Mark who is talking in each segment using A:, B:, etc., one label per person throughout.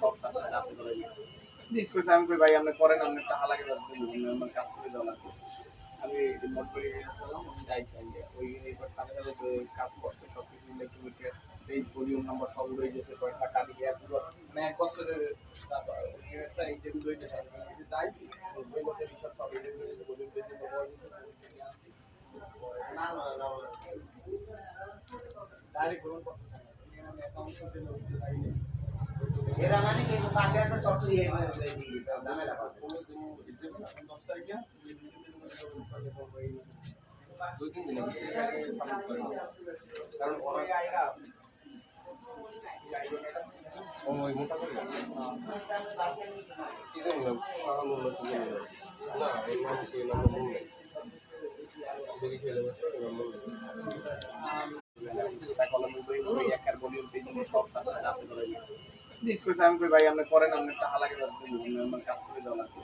A: সব সাথে আপনি ধরে জিজ্ঞেস করছে আমি কই ভাই আপনি করেন আপনি টাকা লাগে আমার কাজ করে দেওয়া লাগবে আমি মোট করে গেছিলাম আমি যাই চাই ওই এইবার সাথে সাথে কাজ করছে সব কিছু ইলেকট্রিকের এই ভলিউম নাম্বার সব রয়ে গেছে কয়েকটা কাটি এগুলো মানে এক বছরের একটা এই যে দুইটা তাই দুই বছর রিসার্চ সব এই যে ভলিউম বেশি না না না ডাইরেক্ট গ্রহণ করতে অ্যাকাউন্ট করতে
B: এরা মানে কি পাশে একটা তত্ত্ব দিয়ে দিয়েছে ঝামেলা করতে
A: 10 তারিখে দুই তিন দিনের আগে সাবমিট করে কারণ ওরা আইরা ওই মোটা করে কি জানি না এই নাম কি নাম বললে দেখি খেলে বসে নাম বললে একার ভলিউম পেজ সব সাথে আপনি ধরে জিজ্ঞেস করছে আমি কই ভাই আপনি করেন আপনি টাকা লাগে আমার কাজ করে দেওয়া লাগবে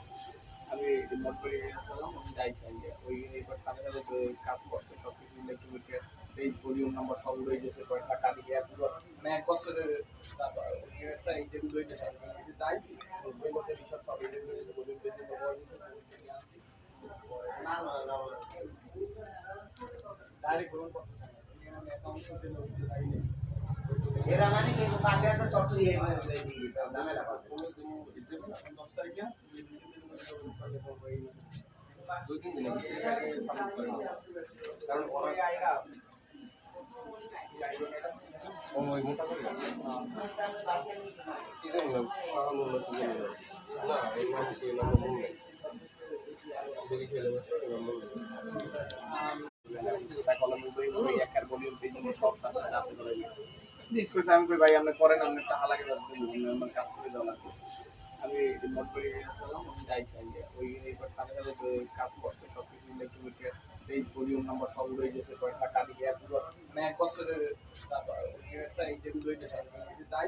A: আমি নোট করে গেছিলাম আমি যাই চাই ওই এইবার সাথে সাথে কাজ করছে সব কিছু ইলেকট্রিকের এই ভলিউম নাম্বার সব রয়ে গেছে কয়েকটা কাটি এগুলো মানে এক বছরের একটা এই যে দুইটা তাই দুই বছর রিসার্চ সব এই যে ভলিউম বেশি না না না ডাইরেক্ট গ্রহণ করতে অ্যাকাউন্ট করতে
B: এরা মানে কি পাশে একটা তত্ত্ব দিয়ে দিয়েছে ঝামেলা করতে
A: 10 তারিখে দুই তিন দিনের আগে সাবমিট করে কারণ ওরা আইরা ওই মোটা করে কি জানি না এই নাম কি নাম বললে দেখি খেলে বসে নাম বললে একার ভলিউম পেজ সব সাথে আপনি ধরে জিজ্ঞেস করছে আমি কই ভাই আপনি করেন আপনি টাকা লাগে আমার কাজ করে দেওয়া লাগবে আমি নোট করে গেছিলাম আমি যাই চাই ওই এইবার সাথে সাথে কাজ করছে সব কিছু ইলেকট্রিকের এই ভলিউম নাম্বার সব রয়ে গেছে কয়েকটা কাটি এগুলো মানে এক বছরের একটা এই যে দুইটা তাই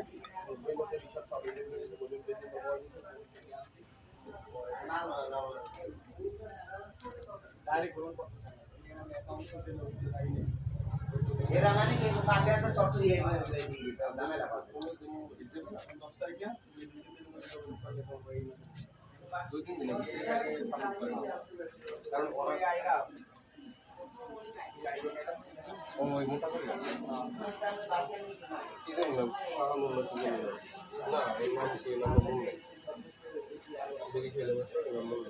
A: দুই বছর রিসার্চ সব এই যে ভলিউম বেশি না না না ডাইরেক্ট গ্রহণ করতে অ্যাকাউন্ট করতে
B: এরা মানে কি পাশে একটা তত্ত্ব দিয়ে দিয়েছে ঝামেলা করতে
A: 10 তারিখে দুই তিন দিনের আগে সাবমিট করে কারণ ওরা আইরা ওই মোটা করে কি জানি না এই নাম কি নাম বললে দেখি খেলে বসে নাম বললে